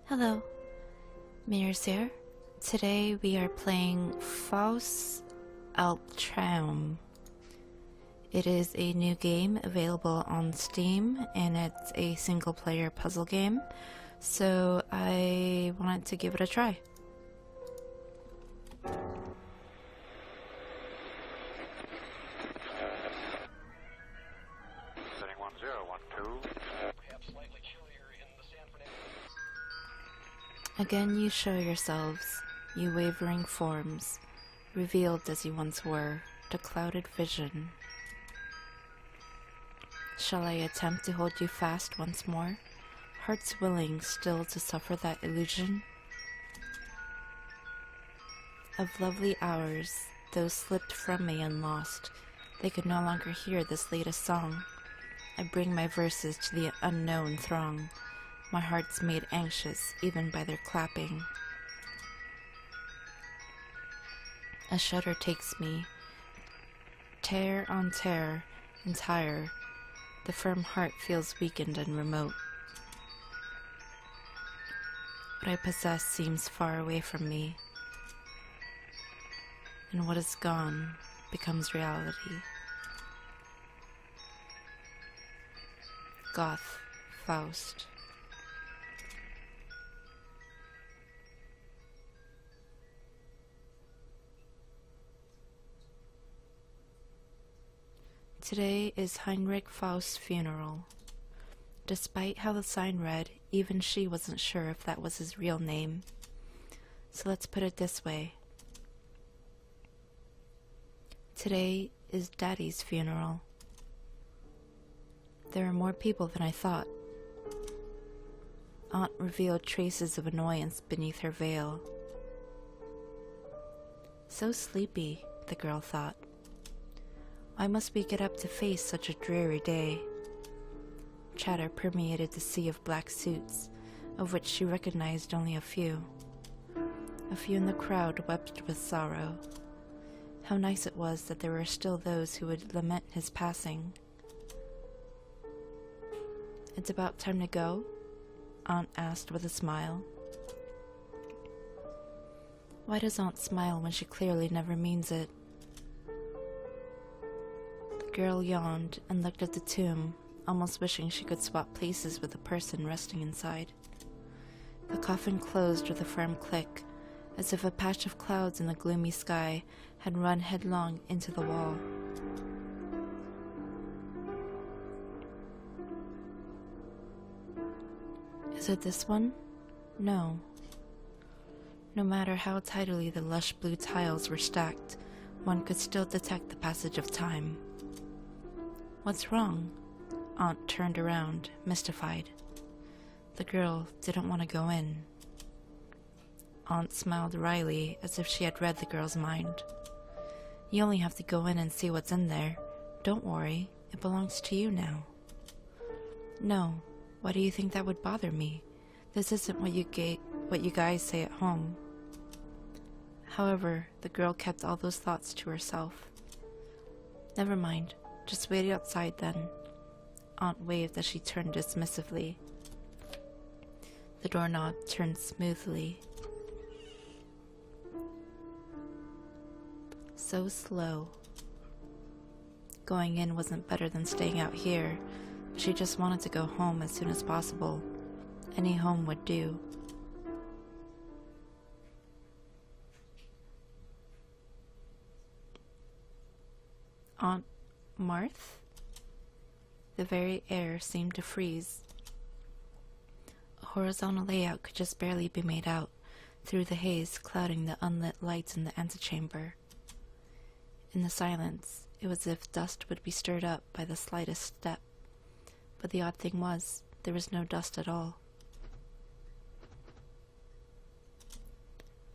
Hello, Mirrors here. Today we are playing Fausts Alptraum. It is a new game available on Steam and it's a single player puzzle game, so I wanted to give it a try. Setting 1012. Again you show yourselves, you wavering forms, revealed as you once were, to clouded vision. Shall I attempt to hold you fast once more, hearts willing still to suffer that illusion? Of lovely hours, those slipped from me and lost, they could no longer hear this latest song. I bring my verses to the unknown throng, my heart's made anxious even by their clapping. A shudder takes me, tear on tear, entire. The firm heart feels weakened and remote. What I possess seems far away from me, and what is gone becomes reality. Goethe, Faust. Today is Heinrich Faust's funeral. Despite how the sign read, even she wasn't sure if that was his real name. So let's put it this way. Today is Daddy's funeral. There are more people than I thought. Aunt revealed traces of annoyance beneath her veil. So sleepy, the girl thought. Why must we get up to face such a dreary day? Chatter permeated the sea of black suits, of which she recognized only a few. A few in the crowd wept with sorrow. How nice it was that there were still those who would lament his passing. It's about time to go? Aunt asked with a smile. Why does Aunt smile when she clearly never means it? The girl yawned and looked at the tomb, almost wishing she could swap places with the person resting inside. The coffin closed with a firm click, as if a patch of clouds in the gloomy sky had run headlong into the wall. Is it this one? No. No matter how tidily the lush blue tiles were stacked, one could still detect the passage of time. What's wrong? Aunt turned around, mystified. The girl didn't want to go in. Aunt smiled wryly, as if she had read the girl's mind. You only have to go in and see what's in there. Don't worry, it belongs to you now. No, why do you think that would bother me? This isn't what you guys say at home. However, the girl kept all those thoughts to herself. Never mind, just wait outside then. Aunt waved as she turned dismissively. The doorknob turned smoothly. So slow. Going in wasn't better than staying out here. She just wanted to go home as soon as possible. Any home would do. Aunt Marthe? The very air seemed to freeze. A horizontal layout could just barely be made out through the haze clouding the unlit lights in the antechamber. In the silence, it was as if dust would be stirred up by the slightest step. But the odd thing was, there was no dust at all.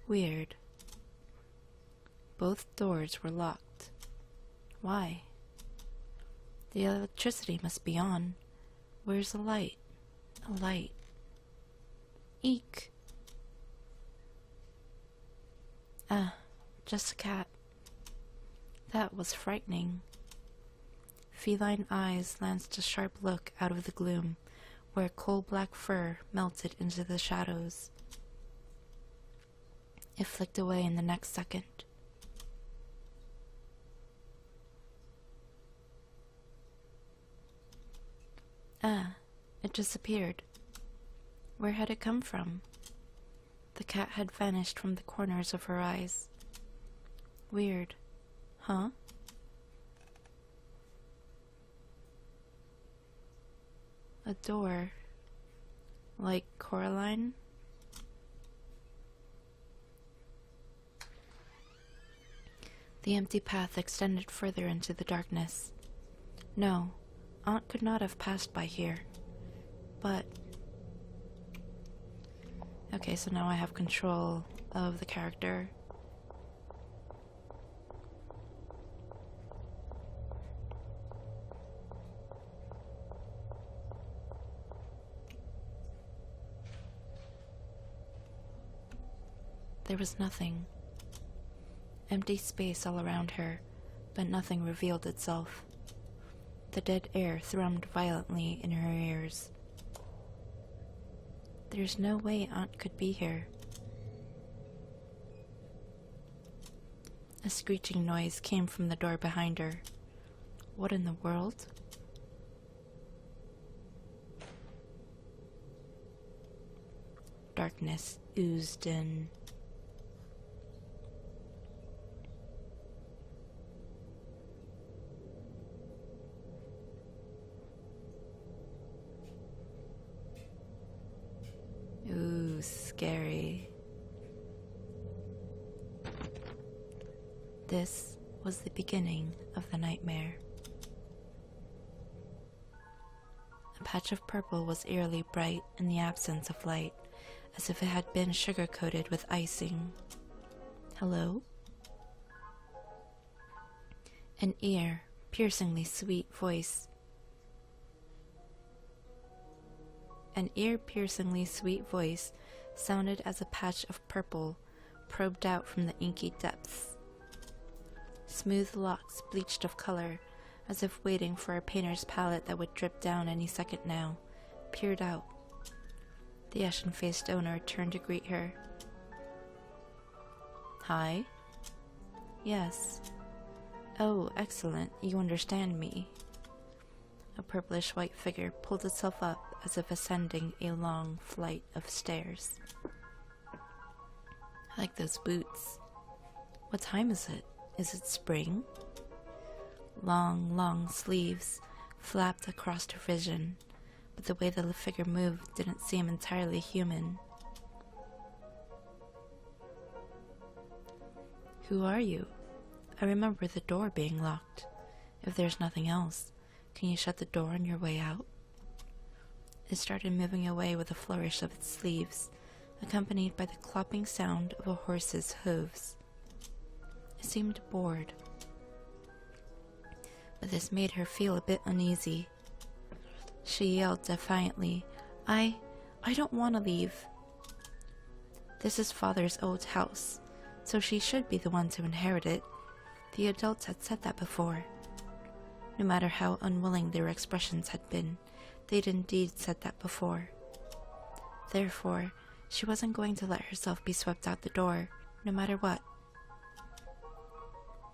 Weird. Both doors were locked. Why? The electricity must be on. Where's the light? A light. Eek. Ah, just a cat. That was frightening. Feline eyes lanced a sharp look out of the gloom, where coal-black fur melted into the shadows. It flicked away in the next second. Ah, it disappeared. Where had it come from? The cat had vanished from the corners of her eyes. Weird, huh? A door. Like Coraline? The empty path extended further into the darkness. No, Aunt could not have passed by here. But... okay, so now I have control of the character. There was nothing. Empty space all around her, but nothing revealed itself. The dead air thrummed violently in her ears. There's no way Aunt could be here. A screeching noise came from the door behind her. What in the world? Darkness oozed in. Ooh, scary. This was the beginning of the nightmare. A patch of purple was eerily bright in the absence of light, as if it had been sugar-coated with icing. Hello? An piercingly sweet voice. An ear-piercingly sweet voice sounded as a patch of purple probed out from the inky depths. Smooth locks bleached of color, as if waiting for a painter's palette that would drip down any second now, peered out. The ashen-faced owner turned to greet her. Hi? Yes. Oh, excellent, you understand me. A purplish-white figure pulled itself up as if ascending a long flight of stairs. I like those boots. What time is it? Is it spring? Long, long sleeves flapped across her vision, but the way the figure moved didn't seem entirely human. Who are you? I remember the door being locked. If there's nothing else, can you shut the door on your way out? It started moving away with a flourish of its sleeves, accompanied by the clopping sound of a horse's hooves. It seemed bored, but this made her feel a bit uneasy. She yelled defiantly, I don't want to leave. This is Father's old house, so she should be the one to inherit it. The adults had said that before. No matter how unwilling their expressions had been, they'd indeed said that before. Therefore, she wasn't going to let herself be swept out the door, no matter what.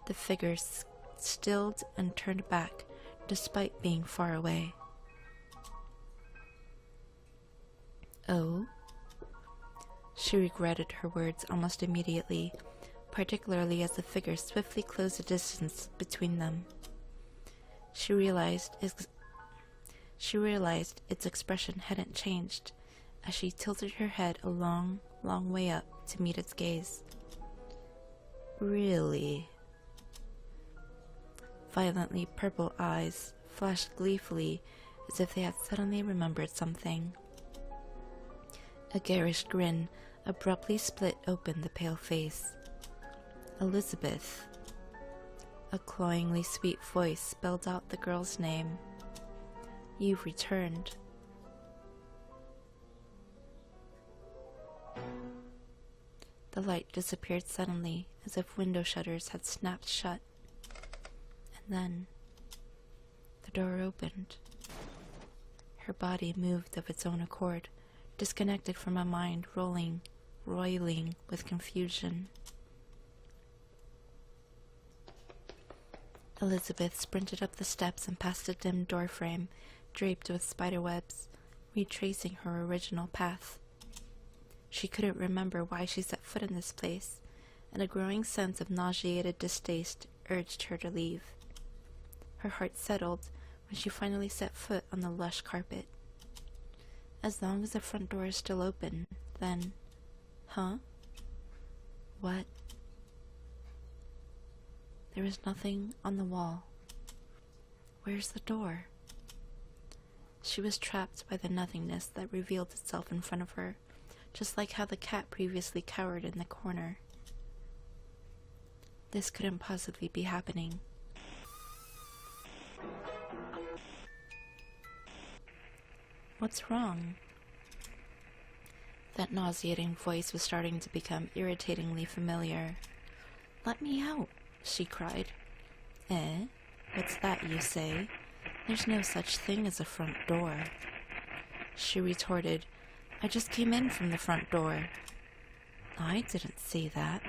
The figure stilled and turned back, despite being far away. Oh? She regretted her words almost immediately, particularly as the figure swiftly closed the distance between them. She realized its expression hadn't changed, as she tilted her head a long, long way up to meet its gaze. Really? Violently purple eyes flashed gleefully as if they had suddenly remembered something. A garish grin abruptly split open the pale face. Elizabeth. A cloyingly sweet voice spelled out the girl's name. You've returned. The light disappeared suddenly, as if window shutters had snapped shut. And then, the door opened. Her body moved of its own accord, disconnected from a mind roiling with confusion. Elizabeth sprinted up the steps and past a dim doorframe draped with spiderwebs, retracing her original path. She couldn't remember why she set foot in this place, and a growing sense of nauseated distaste urged her to leave. Her heart settled when she finally set foot on the lush carpet. As long as the front door is still open, then... Huh? What? There was nothing on the wall. Where's the door? She was trapped by the nothingness that revealed itself in front of her, just like how the cat previously cowered in the corner. This couldn't possibly be happening. What's wrong? That nauseating voice was starting to become irritatingly familiar. Let me out, she cried. Eh? What's that you say? There's no such thing as a front door. She retorted, I just came in from the front door. I didn't say that.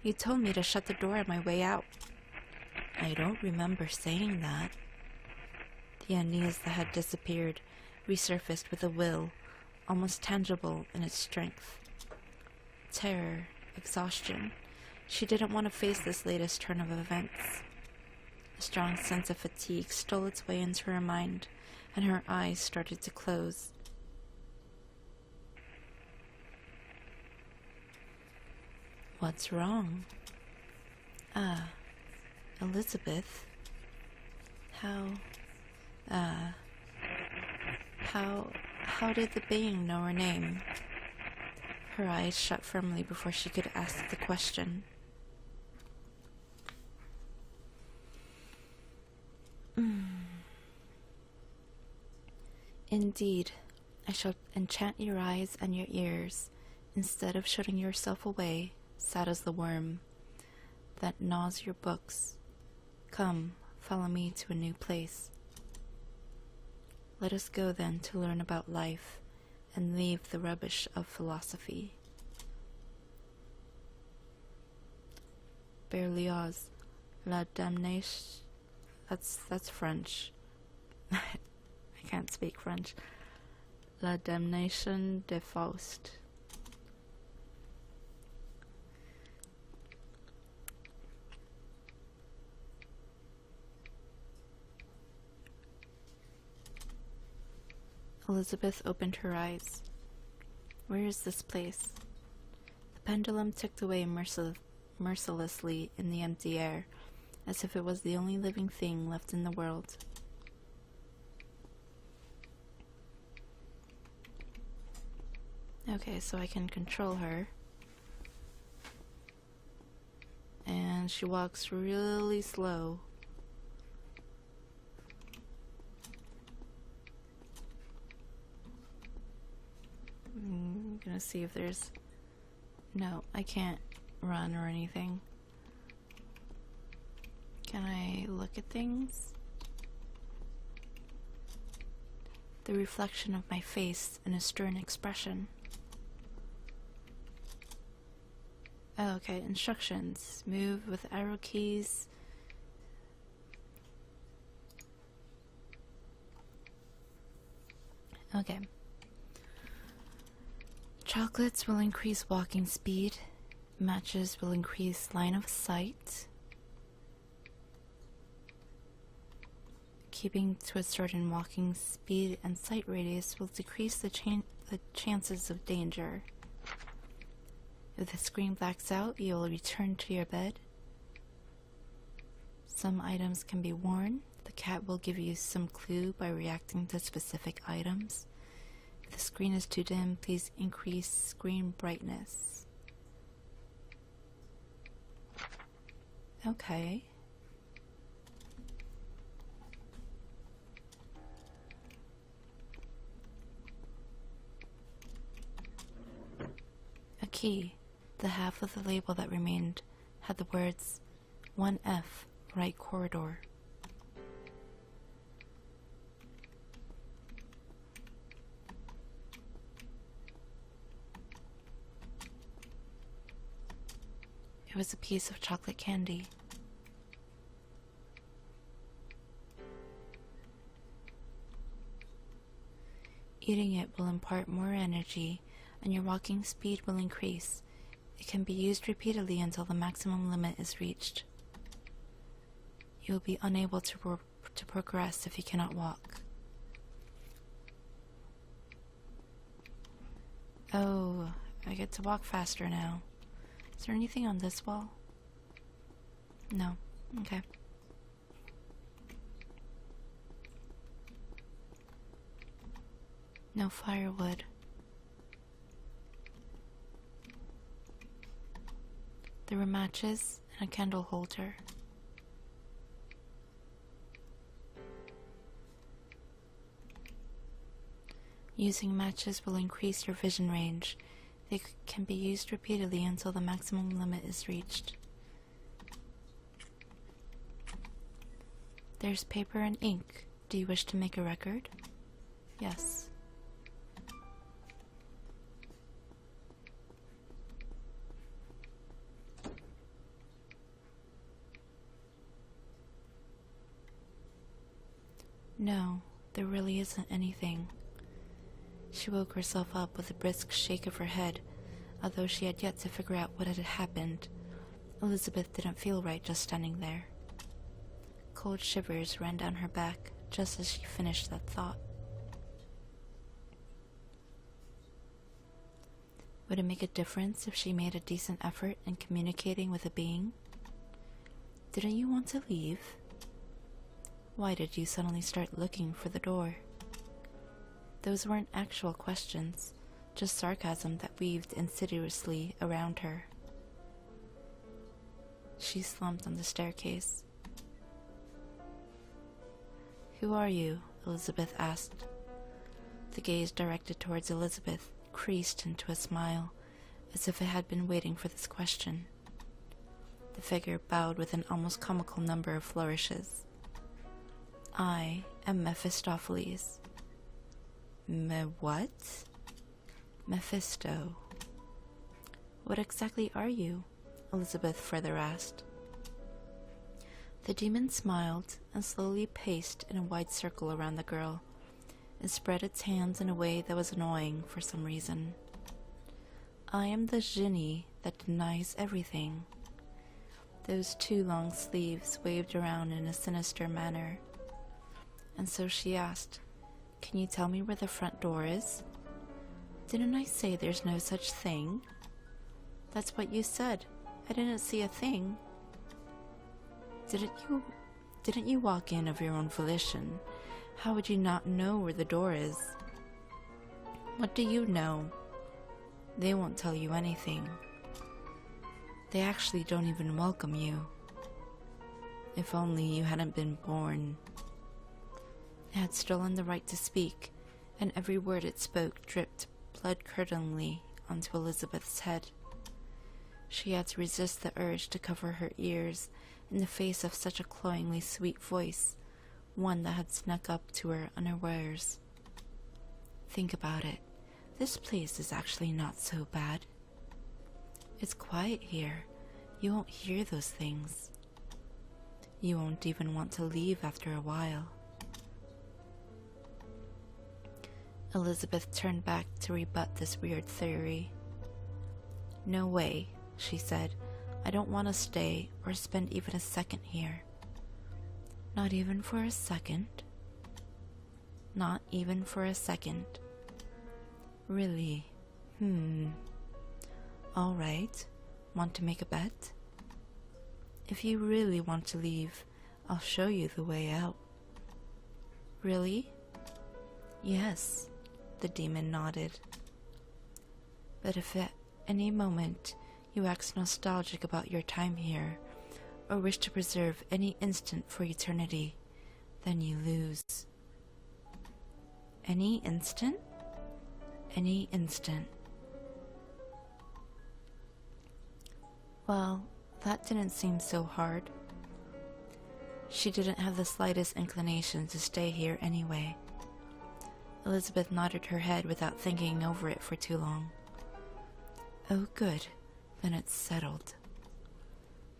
You told me to shut the door on my way out. I don't remember saying that. The unease that had disappeared resurfaced with a will, almost tangible in its strength. Terror, exhaustion. She didn't want to face this latest turn of events. A strong sense of fatigue stole its way into her mind, and her eyes started to close. What's wrong? Ah, Elizabeth. How did the being know her name? Her eyes shut firmly before she could ask the question. Indeed, I shall enchant your eyes and your ears, instead of shutting yourself away, sad as the worm that gnaws your books. Come, follow me to a new place. Let us go then to learn about life and leave the rubbish of philosophy. Berlioz, La Damnation. That's French. I can't speak French. La Damnation de Faust. Elizabeth opened her eyes. Where is this place? The pendulum ticked away mercilessly in the empty air, as if it was the only living thing left in the world. Okay, so I can control her. And she walks really slow. I'm gonna see if there's... No, I can't run or anything. Can I look at things? The reflection of my face in a stern expression. Oh, okay, instructions. Move with arrow keys. Okay. Chocolates will increase walking speed. Matches will increase line of sight. Keeping to a certain walking speed and sight radius will decrease the chances of danger. If the screen blacks out, you will return to your bed. Some items can be worn. The cat will give you some clue by reacting to specific items. If the screen is too dim, please increase screen brightness. Okay. A key. The half of the label that remained had the words 1F, right corridor. It was a piece of chocolate candy. Eating it will impart more energy, and your walking speed will increase. It can be used repeatedly until the maximum limit is reached. You will be unable to progress if you cannot walk. Oh, I get to walk faster now. Is there anything on this wall? No. Okay. No firewood. There were matches and a candle holder. Using matches will increase your vision range. They can be used repeatedly until the maximum limit is reached. There's paper and ink. Do you wish to make a record? Yes. No, there really isn't anything. She woke herself up with a brisk shake of her head. Although she had yet to figure out what had happened, Elizabeth didn't feel right just standing there. Cold shivers ran down her back just as she finished that thought. Would it make a difference if she made a decent effort in communicating with a being? Didn't you want to leave? Why did you suddenly start looking for the door? Those weren't actual questions, just sarcasm that weaved insidiously around her. She slumped on the staircase. "Who are you?" Elizabeth asked. The gaze directed towards Elizabeth creased into a smile, as if it had been waiting for this question. The figure bowed with an almost comical number of flourishes. "I am Mephistopheles." What? Mephisto. What exactly are you? Elizabeth further asked. The demon smiled and slowly paced in a wide circle around the girl. It spread its hands in a way that was annoying for some reason. "I am the genie that denies everything." Those two long sleeves waved around in a sinister manner. And so she asked, "Can you tell me where the front door is?" "Didn't I say there's no such thing?" "That's what you said. I didn't see a thing." Didn't you walk in of your own volition? How would you not know where the door is?" "What do you know?" "They won't tell you anything. They actually don't even welcome you. If only you hadn't been born." It had stolen the right to speak, and every word it spoke dripped blood-curdlingly onto Elizabeth's head. She had to resist the urge to cover her ears in the face of such a cloyingly sweet voice, one that had snuck up to her unawares. Think about it. This place is actually not so bad. It's quiet here. You won't hear those things. You won't even want to leave after a while. Elizabeth turned back to rebut this weird theory. "No way," she said. "I don't want to stay or spend even a second here." "Not even for a second?" "Not even for a second." "Really? All right. Want to make a bet?" "If you really want to leave, I'll show you the way out." "Really?" "Yes." The demon nodded. "But if at any moment you wax nostalgic about your time here, or wish to preserve any instant for eternity, then you lose." "Any instant?" "Any instant." Well, that didn't seem so hard. She didn't have the slightest inclination to stay here anyway. Elizabeth nodded her head without thinking over it for too long. "Oh, good. Then it's settled."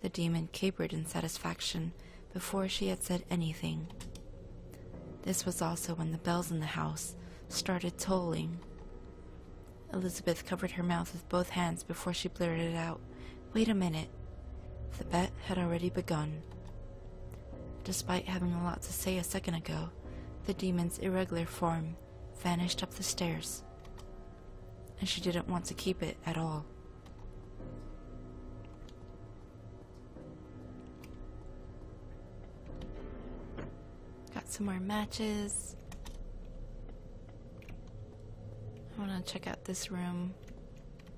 The demon capered in satisfaction before she had said anything. This was also when the bells in the house started tolling. Elizabeth covered her mouth with both hands before she blurted out, "Wait a minute." The bet had already begun. Despite having a lot to say a second ago, the demon's irregular form vanished up the stairs, and she didn't want to keep it at all. Got some more matches. I want to check out this room.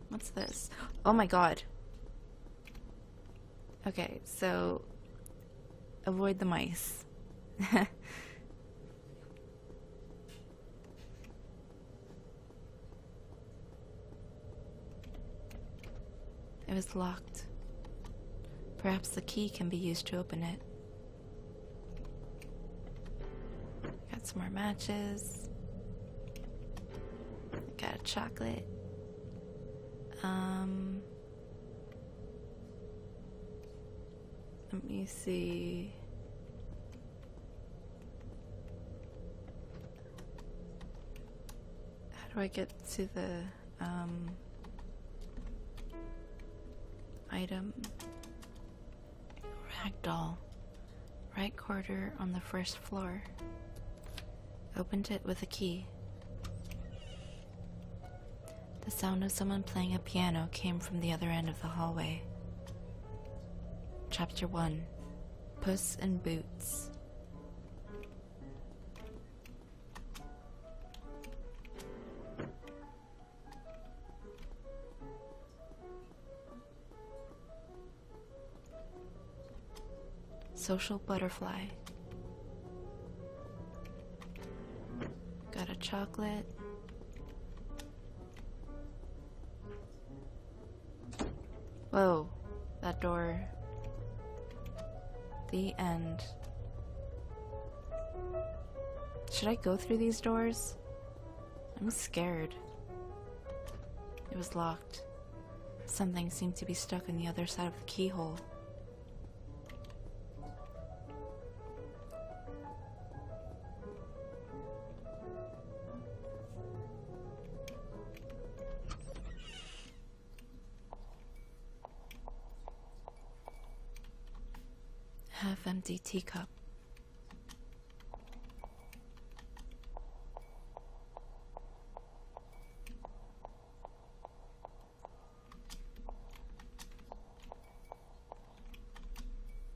What's this? Oh my god. Okay, so avoid the mice. It was locked. Perhaps the key can be used to open it. Got some more matches. Got a chocolate. Let me see. How do I get to the item? Ragdoll. Right corner on the first floor. Opened it with a key. The sound of someone playing a piano came from the other end of the hallway. Chapter 1. Puss in Boots. Social butterfly. Got a chocolate. Whoa, that door. The end. Should I go through these doors? I'm scared. It was locked. Something seemed to be stuck on the other side of the keyhole. Half-empty teacup.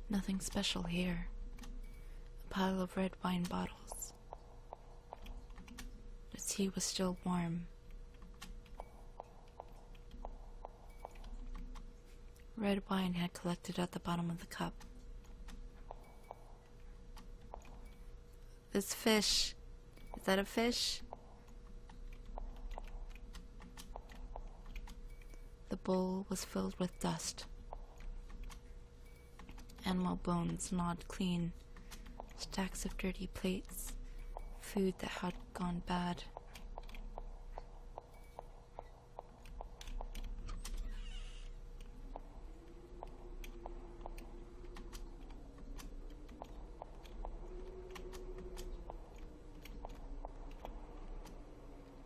Nothing special here. A pile of red wine bottles. The tea was still warm. Red wine had collected at the bottom of the cup. This fish. Is that a fish? The bowl was filled with dust. Animal bones gnawed clean. Stacks of dirty plates. Food that had gone bad.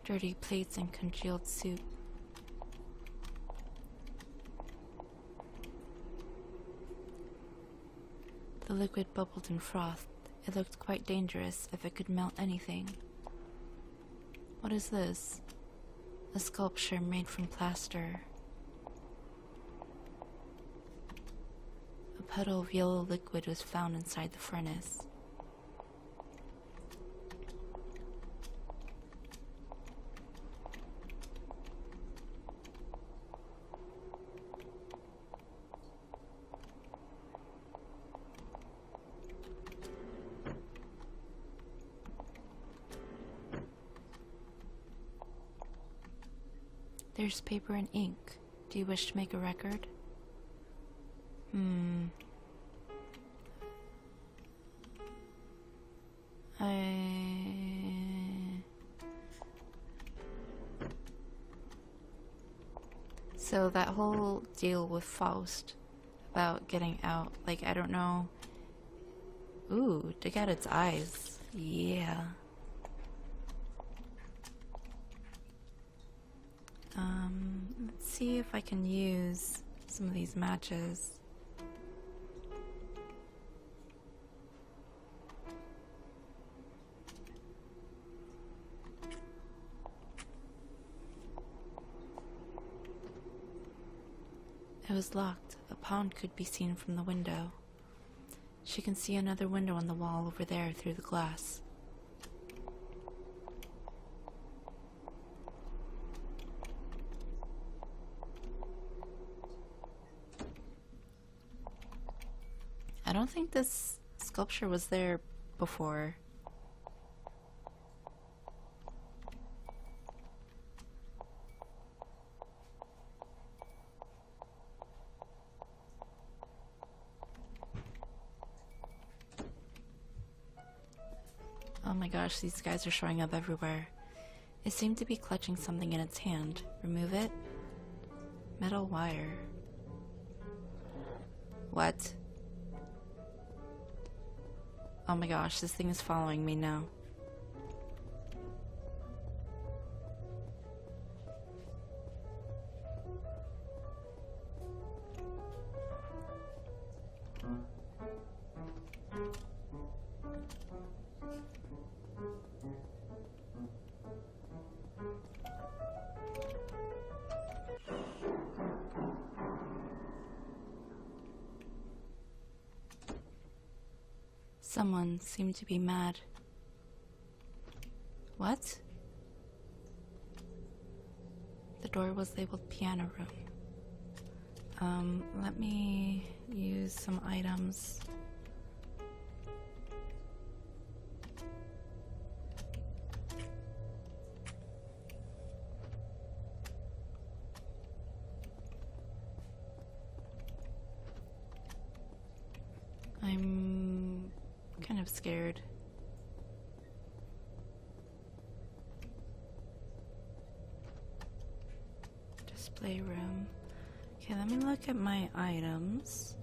Dirty plates and congealed soup. The liquid bubbled and frothed. It looked quite dangerous if it could melt anything. What is this? A sculpture made from plaster. A puddle of yellow liquid was found inside the furnace. There's paper and ink. Do you wish to make a record? So that whole deal with Faust about getting out. Like, I don't know. Ooh, dig out its eyes. Yeah. Let's see if I can use some of these matches. It was locked. A pond could be seen from the window. She can see another window on the wall over there through the glass. I don't think this sculpture was there before. Oh my gosh, these guys are showing up everywhere. It seemed to be clutching something in its hand. Remove it. Metal wire. What? Oh my gosh, this thing is following me now. Someone seemed to be mad. What? The door was labeled piano room. Let me use some items. I'm kind of scared. Display room. Okay, let me look at my items.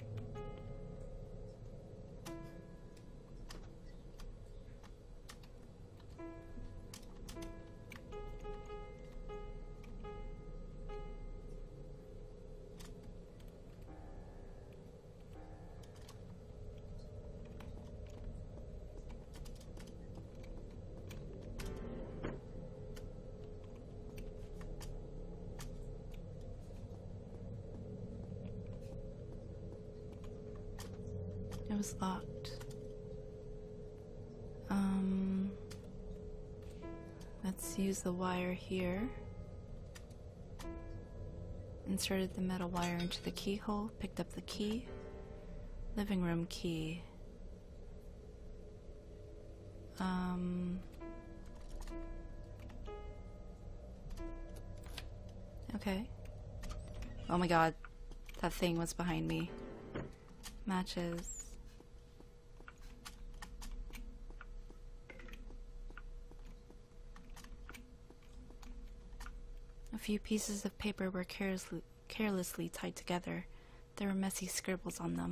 It was locked. Let's use the wire here. Inserted the metal wire into the keyhole, picked up the key. Living room key. Okay. Oh my god, that thing was behind me. Matches. A few pieces of paper were carelessly tied together. There were messy scribbles on them.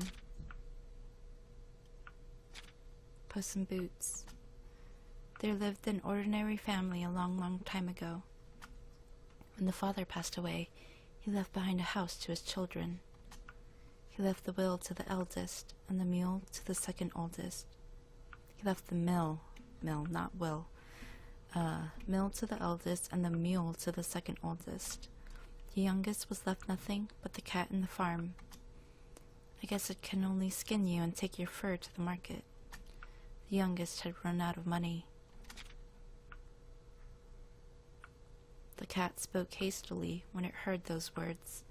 Puss in Boots. There lived an ordinary family a long, long time ago. When the father passed away, he left behind a house to his children. He left the will to the eldest, and the mule to the second oldest. He left the mill, not will, mill to the eldest, and the mule to the second oldest. The youngest was left nothing but the cat in the farm. I guess it can only skin you and take your fur to the market. The youngest had run out of money. The cat spoke hastily when it heard those words.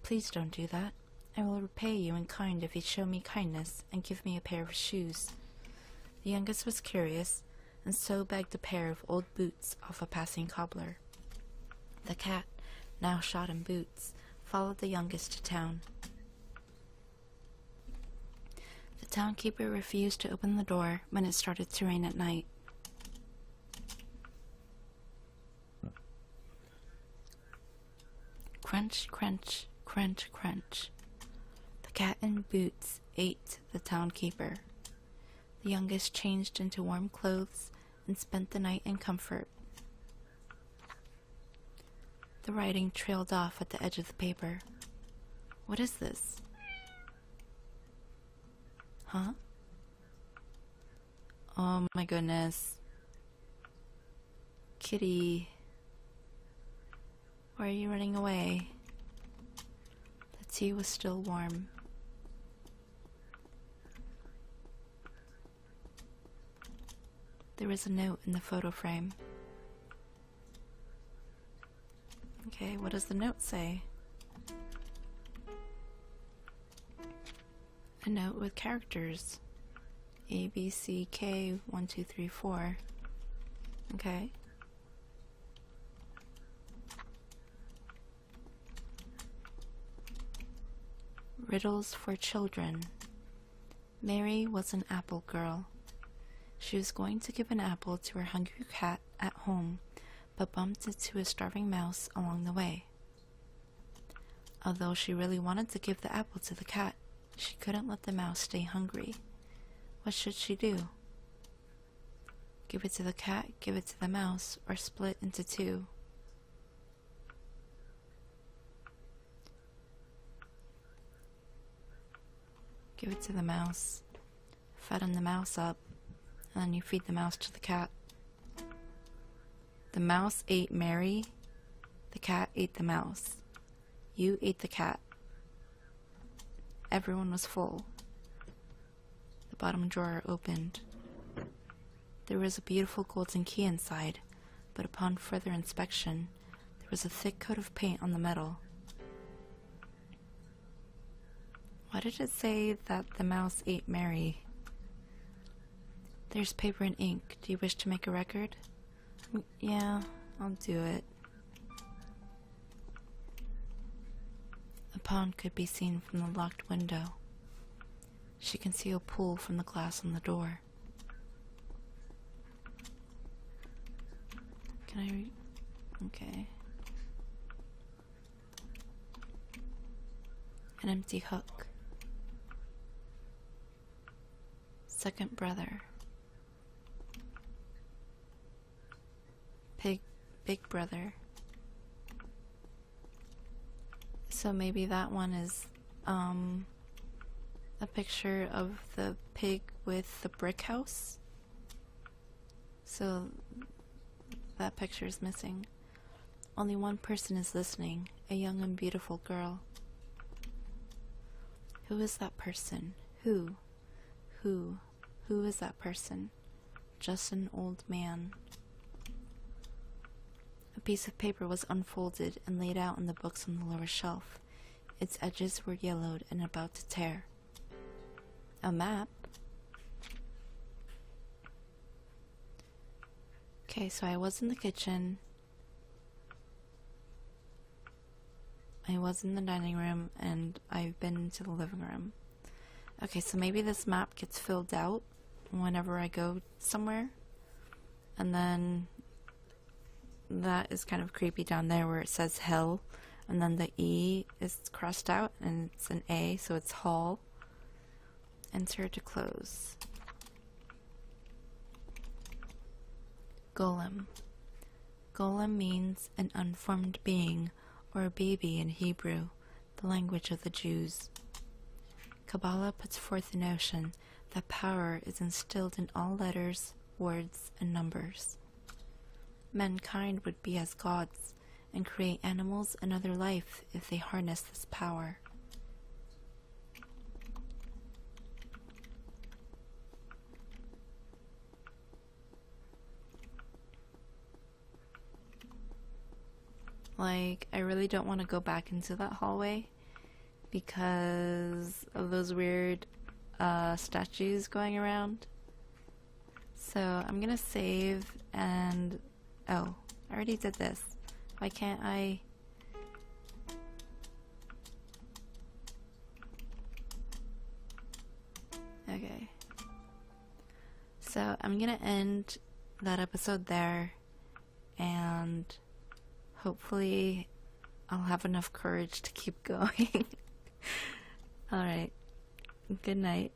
Please don't do that. I will repay you in kind if you show me kindness and give me a pair of shoes. The youngest was curious, and so begged a pair of old boots off a passing cobbler. The cat, now shod in boots, followed the youngest to town. The townkeeper refused to open the door when it started to rain at night. Crunch, crunch, crunch, crunch. The The cat in boots ate the townkeeper. The youngest changed into warm clothes and spent the night in comfort. The writing trailed off at the edge of the paper. What is this? Huh? Oh my goodness. Kitty. Why are you running away? The tea was still warm. There was a note in the photo frame. Okay, what does the note say? A note with characters. A, B, C, K, 1, 2, 3, 4. Okay. Riddles for children. Mary was an apple girl. She was going to give an apple to her hungry cat at home, but bumped into a starving mouse along the way. Although she really wanted to give the apple to the cat, she couldn't let the mouse stay hungry. What should she do? Give it to the cat, give it to the mouse, or split into two? Give it to the mouse. Fatten the mouse up, and then you feed the mouse to the cat. The mouse ate Mary. The cat ate the mouse. You ate the cat. Everyone was full. The bottom drawer opened. There was a beautiful golden key inside, but upon further inspection, there was a thick coat of paint on the metal. Why did it say that the mouse ate Mary? There's paper and ink. Do you wish to make a record? Yeah, I'll do it. A pond could be seen from the locked window. She can see a pool from the glass on the door. Can I read? Okay. An empty hook. Second brother. Big brother. So maybe that one is a picture of the pig with the brick house. So that picture is missing. Only one person is listening, a young and beautiful girl. Who is that person? Who is that person? Just an old man. A piece of paper was unfolded and laid out on the books on the lower shelf. Its edges were yellowed and about to tear. A map? Okay, so I was in the kitchen. I was in the dining room, and I've been into the living room. Okay, so maybe this map gets filled out whenever I go somewhere. And then that is kind of creepy down there where it says hell, and then the E is crossed out and it's an A, so it's hall. Enter to close. Golem. Golem means an unformed being or a baby in Hebrew, the language of the Jews. Kabbalah puts forth the notion that power is instilled in all letters, words, and numbers. Mankind would be as gods and create animals and other life if they harness this power. Like, I really don't want to go back into that hallway because of those weird statues going around. So I'm gonna save and... Oh, I already did this. Why can't I... Okay. So I'm gonna end that episode there, and hopefully I'll have enough courage to keep going. Alright. Good night.